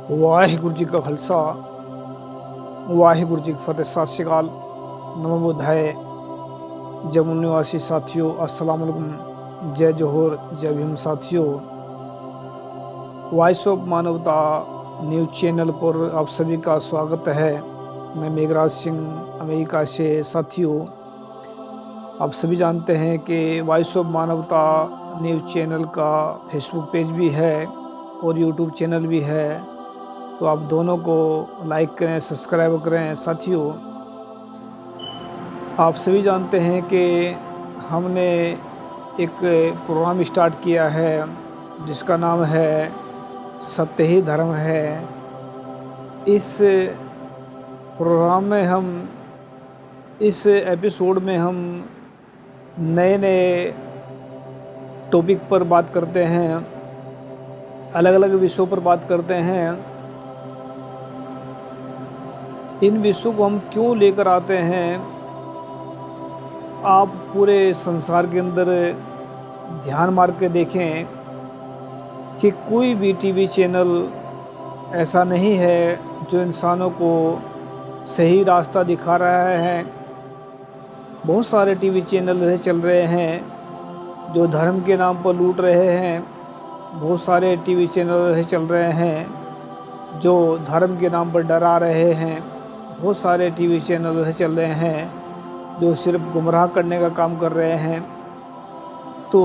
वाहिगुरु जी का खालसा वाहिगुरु जी की फतेह। सत श्री अकाल, नमो बुद्धाय। जम्मू निवासी साथियों, अस्सलाम वालेकुम, जय जोहर, जय भीम। साथियों, वॉइस ऑफ मानवता न्यूज़ चैनल पर आप सभी का स्वागत है। मैं मेघराज सिंह, अमेरिका से। साथियों, आप सभी जानते हैं कि वॉइस ऑफ मानवता न्यूज़ चैनल का फेसबुक पेज भी है और यूट्यूब चैनल भी है, तो आप दोनों को लाइक करें, सब्सक्राइब करें। साथियों, आप सभी जानते हैं कि हमने एक प्रोग्राम स्टार्ट किया है जिसका नाम है सत्य ही धर्म है। इस प्रोग्राम में हम, इस एपिसोड में हम नए नए टॉपिक पर बात करते हैं, अलग अलग विषयों पर बात करते हैं। इन विषयों को हम क्यों लेकर आते हैं, आप पूरे संसार के अंदर ध्यान मार के देखें कि कोई भी टीवी चैनल ऐसा नहीं है जो इंसानों को सही रास्ता दिखा रहा है। बहुत सारे टीवी चैनल चल रहे हैं जो धर्म के नाम पर लूट रहे हैं। बहुत सारे टीवी चैनल चल रहे हैं जो धर्म के नाम पर डरा रहे हैं। बहुत सारे टीवी चैनल चल रहे हैं जो सिर्फ गुमराह करने का काम कर रहे हैं। तो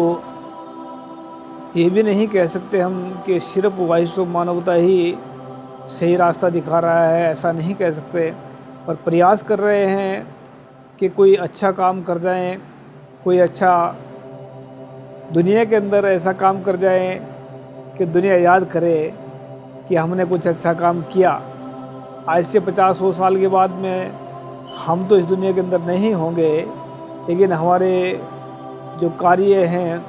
ये भी नहीं कह सकते हम कि सिर्फ वॉइस ऑफ मानवता ही सही रास्ता दिखा रहा है, ऐसा नहीं कह सकते। पर प्रयास कर रहे हैं कि कोई अच्छा काम कर जाएं, कोई अच्छा दुनिया के अंदर ऐसा काम कर जाएं कि दुनिया याद करे कि हमने कुछ अच्छा काम किया। आज से 50-100 साल के बाद में हम तो इस दुनिया के अंदर नहीं होंगे, लेकिन हमारे जो कार्य हैं,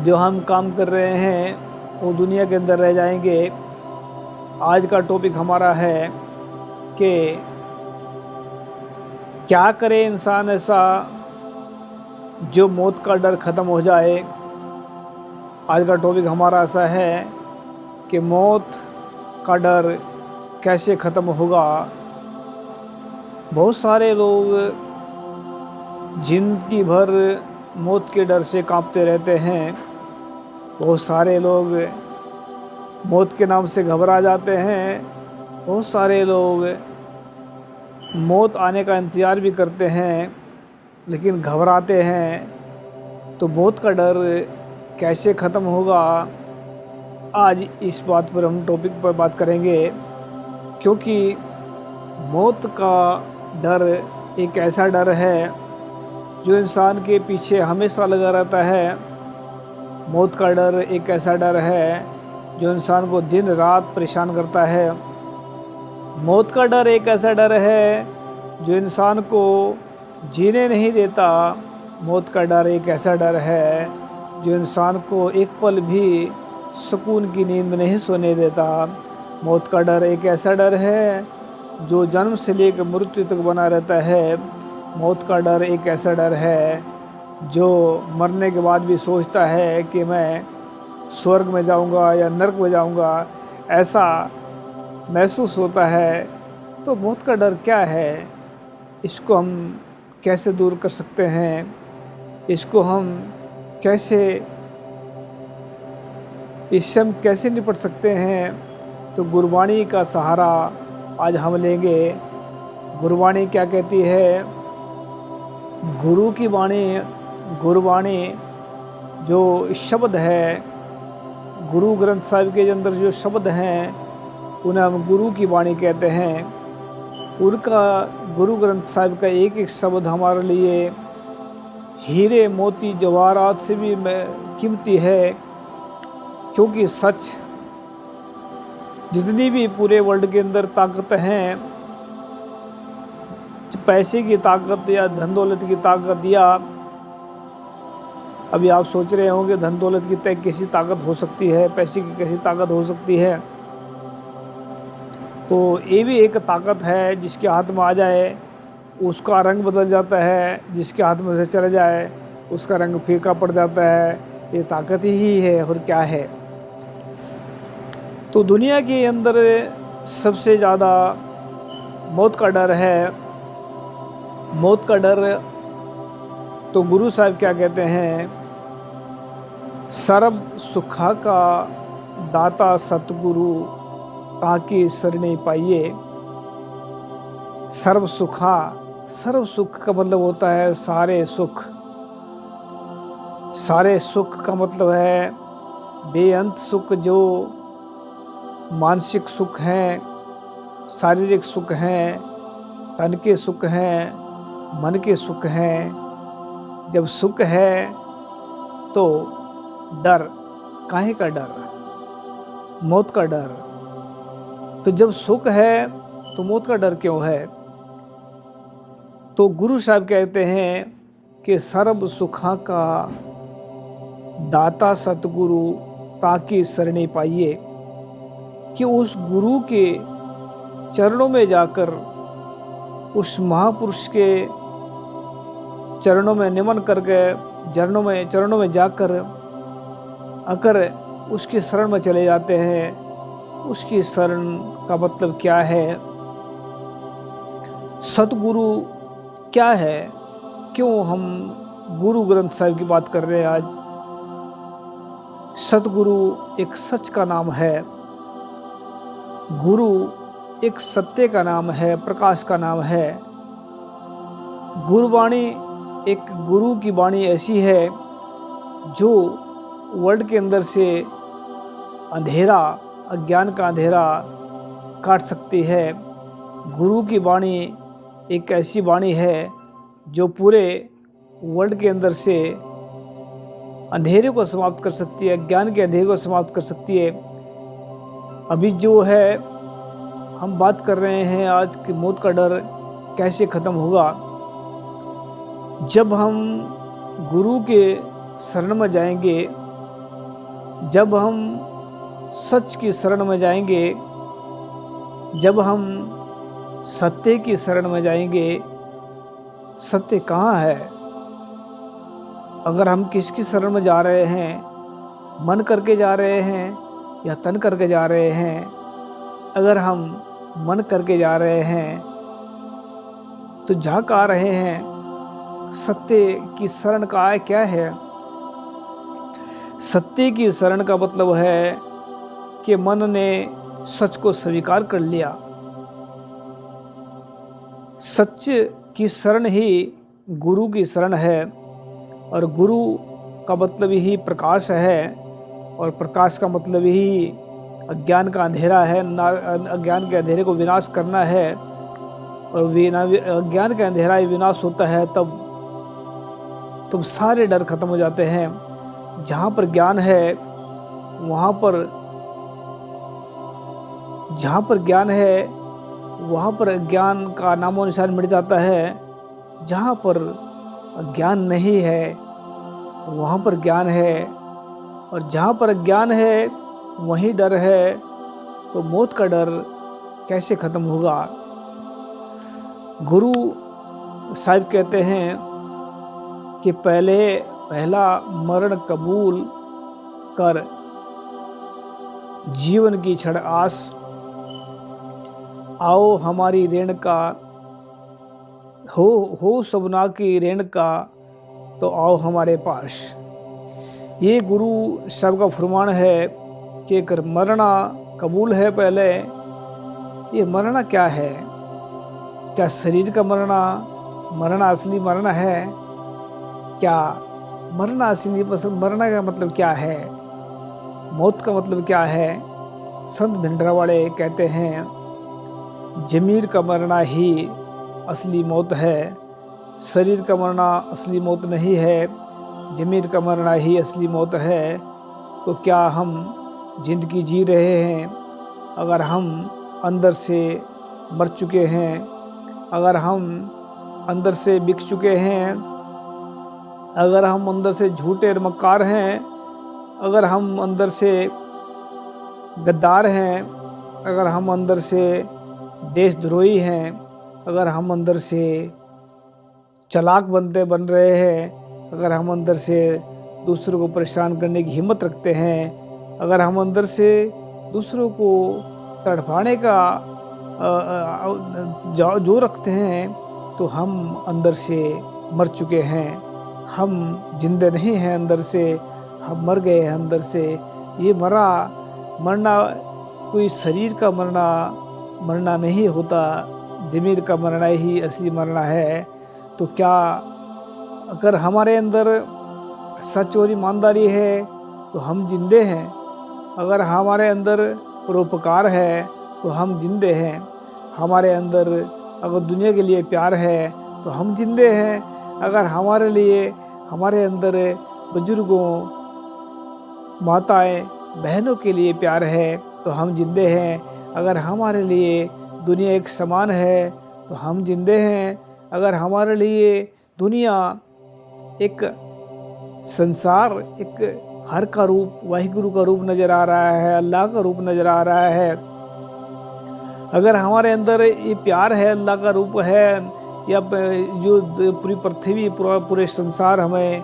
जो हम काम कर रहे हैं, वो दुनिया के अंदर रह जाएंगे। आज का टॉपिक हमारा है कि क्या करे इंसान ऐसा जो मौत का डर ख़त्म हो जाए। आज का टॉपिक हमारा ऐसा है कि मौत का डर कैसे ख़त्म होगा। बहुत सारे लोग जिंदगी भर मौत के डर से कांपते रहते हैं। बहुत सारे लोग मौत के नाम से घबरा जाते हैं। बहुत सारे लोग मौत आने का इंतज़ार भी करते हैं लेकिन घबराते हैं। तो मौत का डर कैसे ख़त्म होगा, आज इस बात पर हम टॉपिक पर बात करेंगे। क्योंकि मौत का डर एक ऐसा डर है जो इंसान के पीछे हमेशा लगा रहता है। मौत का डर एक ऐसा डर है जो इंसान को दिन रात परेशान करता है। मौत का डर एक ऐसा डर है जो इंसान को जीने नहीं देता। मौत का डर एक ऐसा डर है जो इंसान को एक पल भी सुकून की नींद में नहीं सोने देता। मौत का डर एक ऐसा डर है जो जन्म से लेकर मृत्यु तक बना रहता है। मौत का डर एक ऐसा डर है जो मरने के बाद भी सोचता है कि मैं स्वर्ग में जाऊंगा या नरक में जाऊंगा, ऐसा महसूस होता है। तो मौत का डर क्या है, इसको हम कैसे दूर कर सकते हैं, इसको हम कैसे, इससे हम कैसे निपट सकते हैं। तो गुरबाणी का सहारा आज हम लेंगे। गुरबाणी क्या कहती है? गुरु की वाणी, गुरबाणी जो शब्द है, गुरु ग्रंथ साहिब के अंदर जो शब्द हैं उन्हें हम गुरु की वाणी कहते हैं। उनका, गुरु ग्रंथ साहिब का एक एक शब्द हमारे लिए हीरे मोती जवाहरात से भी कीमती है। क्योंकि सच, जितनी भी पूरे वर्ल्ड के अंदर ताकत हैं, पैसे की ताकत या धन दौलत की ताकत, या अभी आप सोच रहे होंगे धन दौलत की कैसी ताकत हो सकती है, पैसे की कैसी ताकत हो सकती है। तो ये भी एक ताकत है, जिसके हाथ में आ जाए उसका रंग बदल जाता है, जिसके हाथ में से चला जाए उसका रंग फीका पड़ जाता है। ये ताकत ही है, और क्या है। तो दुनिया के अंदर सबसे ज़्यादा मौत का डर है। मौत का डर तो गुरु साहब क्या कहते हैं, सर्व सुखा का दाता सतगुरु ताकि शरणी पाइए। सर्व सुखा, सर्व सुख का मतलब होता है सारे सुख। सारे सुख का मतलब है बेअंत सुख, जो मानसिक सुख हैं, शारीरिक सुख हैं, तन के सुख हैं, मन के सुख हैं। जब सुख है तो डर, काहे का डर? मौत का डर। तो जब सुख है तो मौत का डर क्यों है? तो गुरु साहब कहते हैं कि सर्व सुखा का दाता सतगुरु ताकि शरणी पाइए, कि उस गुरु के चरणों में जाकर, उस महापुरुष के चरणों में निमन करके, चरणों में जाकर अगर उसकी शरण में चले जाते हैं। उसकी शरण का मतलब क्या है? सतगुरु क्या है? क्यों हम गुरु ग्रंथ साहिब की बात कर रहे हैं आज? सतगुरु एक सच का नाम है। गुरु एक सत्य का नाम है, प्रकाश का नाम है। गुरुवाणी, एक गुरु की वाणी ऐसी है जो वर्ल्ड के अंदर से अंधेरा, अज्ञान का अंधेरा काट सकती है। गुरु की वाणी एक ऐसी वाणी है जो पूरे वर्ल्ड के अंदर से अंधेरे को समाप्त कर सकती है, अज्ञान के अंधेरे को समाप्त कर सकती है। अभी जो है हम बात कर रहे हैं आज की मौत का डर कैसे ख़त्म होगा? जब हम गुरु के शरण में जाएंगे, जब हम सच की शरण में जाएंगे, जब हम सत्य की शरण में जाएंगे। सत्य कहाँ है? अगर हम किसकी शरण में जा रहे हैं, मन करके जा रहे हैं या तन करके जा रहे हैं? अगर हम मन करके जा रहे हैं तो जा कहाँ आ रहे हैं? सत्य की शरण का क्या है? सत्य की शरण का मतलब है कि मन ने सच को स्वीकार कर लिया। सच की शरण ही गुरु की शरण है, और गुरु का मतलब ही प्रकाश है, और प्रकाश का मतलब ही अज्ञान का अंधेरा है। अज्ञान के अंधेरे को विनाश करना है, और अज्ञान का अंधेरा ही विनाश होता है तब सारे डर खत्म हो जाते हैं। जहाँ पर ज्ञान है वहाँ पर अज्ञान का नामो निशान मिट जाता है। जहाँ पर अज्ञान नहीं है वहाँ पर ज्ञान है, और जहाँ पर अज्ञान है वहीं डर है। तो मौत का डर कैसे ख़त्म होगा? गुरु साहिब कहते हैं कि पहला मरण कबूल कर, जीवन की क्षण आस, आओ हमारी रेणुका, हो सपना की रेणुका, तो आओ हमारे पास। ये गुरु साहब का फरमान है कि अगर मरना कबूल है पहले। ये मरना क्या है? क्या शरीर का मरना असली मरना है? क्या मरना असली मरना का मतलब क्या है? मौत का मतलब क्या है? संत भिंडरावाले कहते हैं जमीर का मरना ही असली मौत है, शरीर का मरना असली मौत नहीं है, जमीर का मरना ही असली मौत है। तो क्या हम जिंदगी जी रहे हैं? अगर हम अंदर से मर चुके हैं, अगर हम अंदर से बिक चुके हैं, अगर हम अंदर से झूठे और मक्कार हैं, अगर हम अंदर से गद्दार हैं, अगर हम अंदर से देशद्रोही हैं, अगर हम अंदर से चालाक बन रहे हैं, अगर हम अंदर से दूसरों को परेशान करने की हिम्मत रखते हैं, अगर हम अंदर से दूसरों को तड़पाने का जो रखते हैं, तो हम अंदर से मर चुके हैं, हम जिंदे नहीं हैं अंदर से, हम मर गए हैं अंदर से। ये मरना कोई शरीर का मरना नहीं होता, ज़मीर का मरना ही असली मरना है। तो क्या अगर हमारे अंदर सच और ईमानदारी है तो हम जिंदे हैं, अगर हमारे अंदर परोपकार है तो हम जिंदे हैं, हमारे अंदर अगर दुनिया के लिए प्यार है तो हम जिंदे हैं, अगर हमारे अंदर बुजुर्गों, माताएं, बहनों के लिए प्यार है तो हम जिंदे हैं, अगर हमारे लिए दुनिया एक समान है तो हम जिंदे हैं, अगर हमारे लिए दुनिया एक संसार, एक हर का रूप, वाहिगुरु का रूप नज़र आ रहा है, अल्लाह का रूप नज़र आ रहा है, अगर हमारे अंदर ये प्यार है, अल्लाह का रूप है, या जो पूरी पृथ्वी, पूरे संसार हमें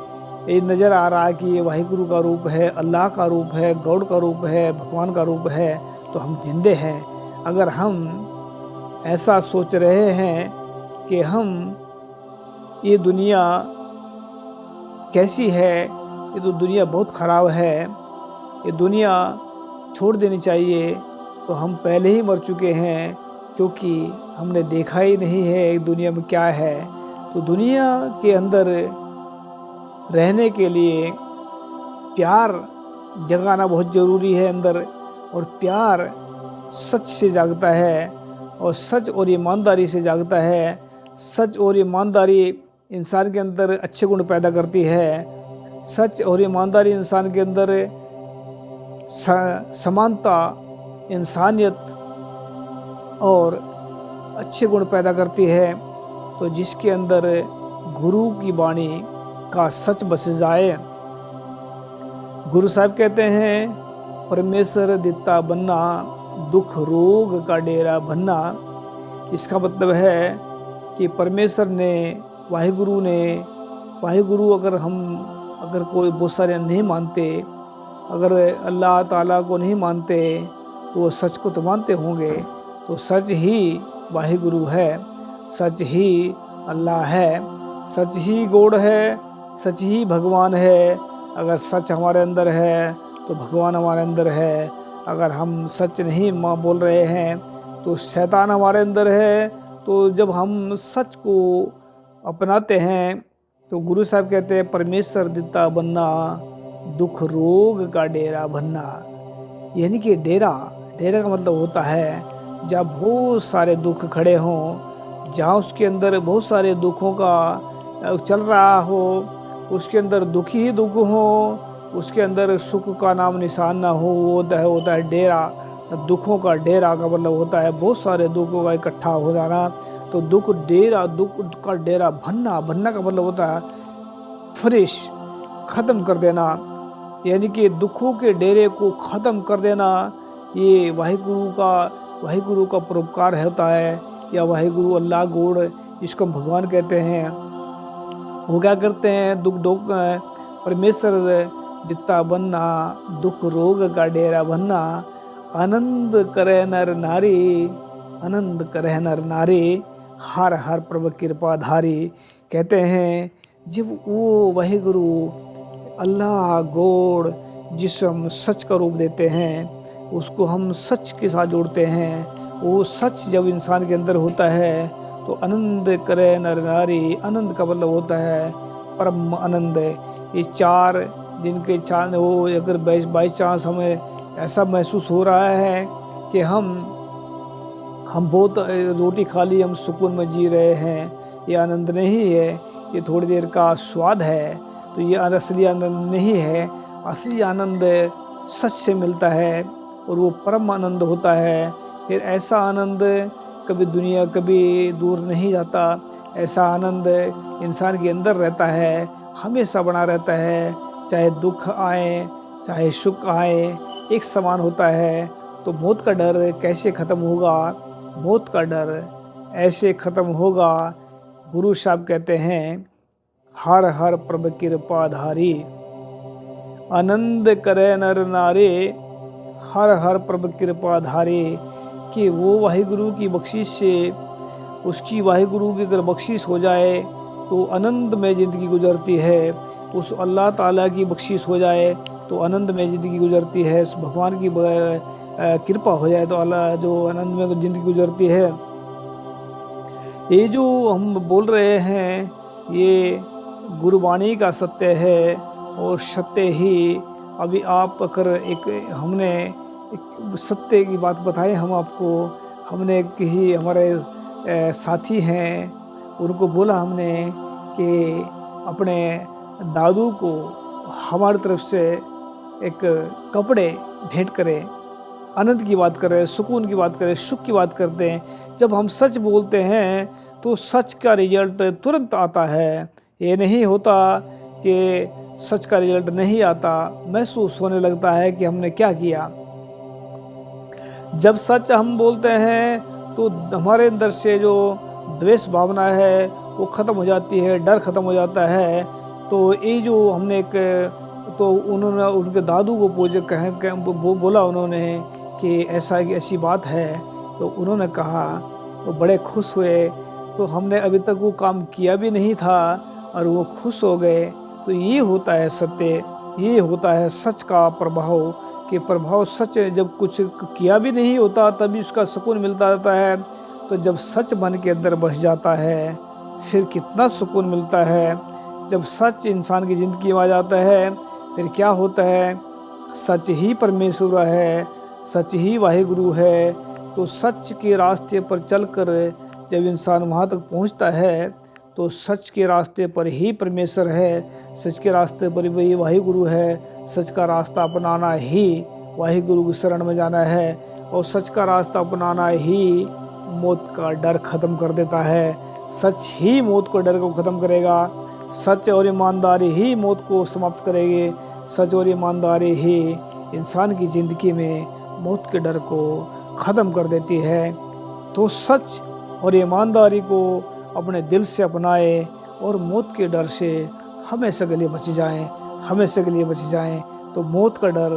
ये नज़र आ रहा है कि ये वाहिगुरु का रूप है, अल्लाह का रूप है, गॉड का रूप है, भगवान का रूप है, तो हम जिंदे हैं। अगर हम ऐसा सोच रहे हैं कि हम ये दुनिया कैसी है, ये तो दुनिया बहुत ख़राब है, ये दुनिया छोड़ देनी चाहिए, तो हम पहले ही मर चुके हैं, क्योंकि हमने देखा ही नहीं है दुनिया में क्या है। तो दुनिया के अंदर रहने के लिए प्यार जगाना बहुत ज़रूरी है अंदर, और प्यार सच से जागता है, और सच और ईमानदारी से जागता है। सच और ईमानदारी इंसान के अंदर अच्छे गुण पैदा करती है। सच और ईमानदारी इंसान के अंदर समानता, इंसानियत और अच्छे गुण पैदा करती है। तो जिसके अंदर गुरु की वाणी का सच बस जाए, गुरु साहब कहते हैं परमेश्वर दिता बनना, दुख रोग का डेरा बनना। इसका मतलब है कि परमेश्वर ने, वाहिगुरु अगर कोई बहुत सारे नहीं मानते, अगर अल्लाह ताला को नहीं मानते, तो वो सच को तो मानते होंगे। तो सच ही वाहिगुरु है, सच ही अल्लाह है, सच ही गॉड है, सच ही भगवान है। अगर सच हमारे अंदर है तो भगवान हमारे अंदर है। अगर हम सच नहीं बोल रहे हैं तो शैतान हमारे अंदर है। तो जब हम सच को अपनाते हैं तो गुरु साहब कहते हैं परमेश्वर दिता बनना, दुख रोग का डेरा बनना। यानी कि डेरा का मतलब होता है जहाँ बहुत सारे दुख खड़े हों, जहाँ उसके अंदर बहुत सारे दुखों का चल रहा हो, उसके अंदर दुख ही दुख हो, उसके अंदर सुख का नाम निशान ना हो, वो होता है डेरा। दुखों का डेरा का मतलब होता है बहुत सारे दुखों का इकट्ठा हो जाना। तो दुख का डेरा बनना का मतलब होता है फ्रेश, ख़त्म कर देना, यानी कि दुखों के डेरे को ख़त्म कर देना। ये वाहिगुरु का परोपकार होता है, या वाहिगुरु, अल्लाह, गॉड, जिसको हम भगवान कहते हैं। वो क्या करते हैं, दुख परमेश्वर दिता बनना, दुख रोग का डेरा बनना। आनंद करे नर नारी, आनंद करे नर नारी, हर हर प्रभु कृपाधारी। कहते हैं जब वो वाहिगुरु, अल्लाह, गॉड, जिस हम सच का रूप देते हैं, उसको हम सच के साथ जोड़ते हैं, वो सच जब इंसान के अंदर होता है तो आनंद करे नर नारी। आनंद का मतलब होता है परम आनंद। ये 4 दिन के चांद हो, अगर बाई चांस हमें ऐसा महसूस हो रहा है कि हम बहुत रोटी खा ली, हम सुकून में जी रहे हैं, ये आनंद नहीं है, ये थोड़ी देर का स्वाद है, तो ये असली आनंद नहीं है। असली आनंद सच से मिलता है और वो परम आनंद होता है। फिर ऐसा आनंद कभी दूर नहीं जाता। ऐसा आनंद इंसान के अंदर रहता है, हमेशा बना रहता है, चाहे दुख आए चाहे सुख आए, एक समान होता है। तो मौत का डर कैसे ख़त्म होगा? मौत का डर ऐसे ख़त्म होगा, गुरु साहब कहते हैं, हर हर प्रभु कृपाधारी। आनंद करे नर नारे, हर हर प्रभ कृपा धारे, कि वो वाहिगुरु की बख्शिश से, उसकी वाहिगुरु की अगर बख्शिश हो जाए तो आनंद में ज़िंदगी गुजरती है। उस अल्लाह ताला की बख्शिश हो जाए तो आनंद में ज़िंदगी गुजरती है। भगवान की कृपा हो जाए तो अल्लाह जो आनंद में ज़िंदगी गुजरती है। ये जो हम बोल रहे हैं ये गुरुवाणी का सत्य है, और सत्य ही अभी आप अगर हमने एक सत्य की बात बताई हम आपको। हमने किसी हमारे साथी हैं, उनको बोला हमने कि अपने दादू को हमारी तरफ से एक कपड़े भेंट करें। आनंद की बात करें, सुकून की बात करें, सुख की बात करते हैं। जब हम सच बोलते हैं तो सच का रिजल्ट तुरंत आता है। ये नहीं होता कि सच का रिजल्ट नहीं आता, महसूस होने लगता है कि हमने क्या किया। जब सच हम बोलते हैं तो हमारे अंदर से जो द्वेष भावना है वो ख़त्म हो जाती है, डर ख़त्म हो जाता है। तो ये जो हमने तो उन्होंने उनके दादू को बोला उन्होंने कि ऐसी बात है। तो उन्होंने कहा, तो बड़े खुश हुए। तो हमने अभी तक वो काम किया भी नहीं था और वो खुश हो गए। तो ये होता है सत्य, ये होता है सच का प्रभाव, कि प्रभाव सच जब कुछ किया भी नहीं होता तभी उसका सुकून मिलता रहता है। तो जब सच मन के अंदर बस जाता है फिर कितना सुकून मिलता है। जब सच इंसान की ज़िंदगी में आ जाता है फिर क्या होता है, सच ही परमेश्वर है, सच ही वाहिगुरु है। तो सच के रास्ते पर चलकर जब इंसान वहाँ तक पहुँचता है तो सच के रास्ते पर ही परमेश्वर है, सच के रास्ते पर वही वाहिगुरु है। सच का रास्ता अपनाना ही वाहिगुरु की शरण में जाना है, और सच का रास्ता अपनाना ही मौत का डर ख़त्म कर देता है। सच ही मौत को डर को ख़त्म करेगा। सच और ईमानदारी ही मौत को समाप्त करेगी। सच और ईमानदारी ही इंसान की ज़िंदगी में मौत के डर को ख़त्म कर देती है। तो सच और ईमानदारी को अपने दिल से अपनाए और मौत के डर से हमेशा के लिए बच जाएं, हमेशा के लिए बच जाएं। तो मौत का डर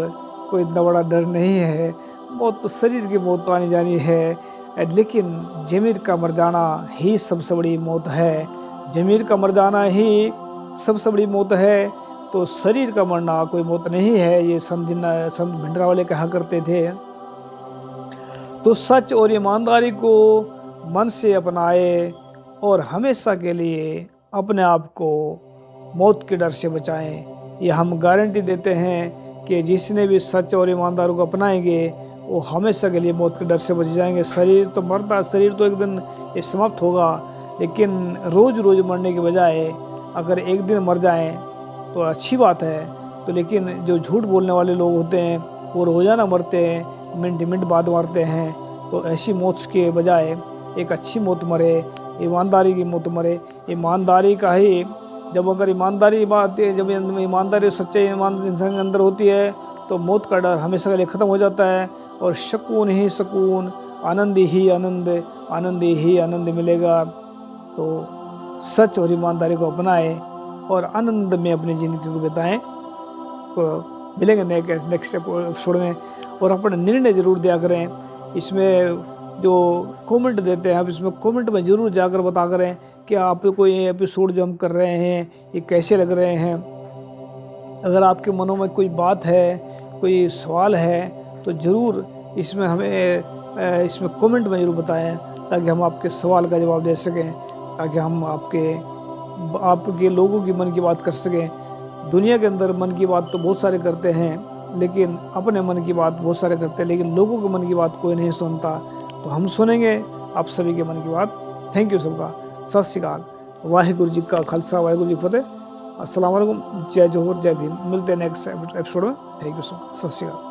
कोई इतना बड़ा डर नहीं है। मौत तो शरीर की मौत तो आनी जानी है, लेकिन ज़मीर का मर जाना ही सबसे बड़ी मौत है। ज़मीर का मर जाना ही सबसे बड़ी मौत है। तो शरीर का मरना कोई मौत नहीं है, ये संत भिंडरावाले कहा करते थे। तो सच और ईमानदारी को मन से अपनाए और हमेशा के लिए अपने आप को मौत के डर से बचाएं। ये हम गारंटी देते हैं कि जिसने भी सच और ईमानदारी को अपनाएंगे वो हमेशा के लिए मौत के डर से बच जाएंगे। शरीर तो मरता, शरीर तो एक दिन ये समाप्त होगा, लेकिन रोज़ रोज़ मरने के बजाय अगर एक दिन मर जाएं तो अच्छी बात है। तो लेकिन जो झूठ बोलने वाले लोग होते हैं वो रोज़ाना मरते हैं, मिनट मिनट बाद मरते हैं। तो ऐसी मौत के बजाय एक अच्छी मौत मरे, ईमानदारी की मौत मरे। ईमानदारी का ही जब अगर ईमानदारी बात है, जब ईमानदारी सच्चे ईमान इंसान के अंदर होती है तो मौत का डर हमेशा के लिए ख़त्म हो जाता है, और सुकून ही सुकून, आनंद ही आनंद, आनंद ही आनंद मिलेगा। तो सच और ईमानदारी को अपनाएं और आनंद में अपनी ज़िंदगी को बिताएं। तो मिलेंगे नेक्स्ट एपिसोड में, और अपना निर्णय ज़रूर दिया करें। इसमें जो कमेंट देते हैं आप इसमें कमेंट में ज़रूर जाकर बता करें कि आप कोई एपिसोड जो हम कर रहे हैं ये कैसे लग रहे हैं। अगर आपके मनों में कोई बात है, कोई सवाल है, तो ज़रूर इसमें हमें इसमें कमेंट में ज़रूर बताएं, ताकि हम आपके सवाल का जवाब दे सकें, ताकि हम आपके लोगों की मन की बात कर सकें। दुनिया के अंदर मन की बात तो बहुत सारे करते हैं, लेकिन अपने मन की बात बहुत सारे करते हैं, लेकिन लोगों के मन की बात कोई नहीं सुनता। तो हम सुनेंगे आप सभी के मन की बात। थैंक यू सबका। सत श्री अकाल। वाहिगुरु जी का खालसा, वाहिगुरु जी की फतेह। अस्सलाम वालेकुम। जय जोहर, जय भीम। मिलते हैं नेक्स्ट एपिसोड में। Thank you so much. सत श्री अकाल।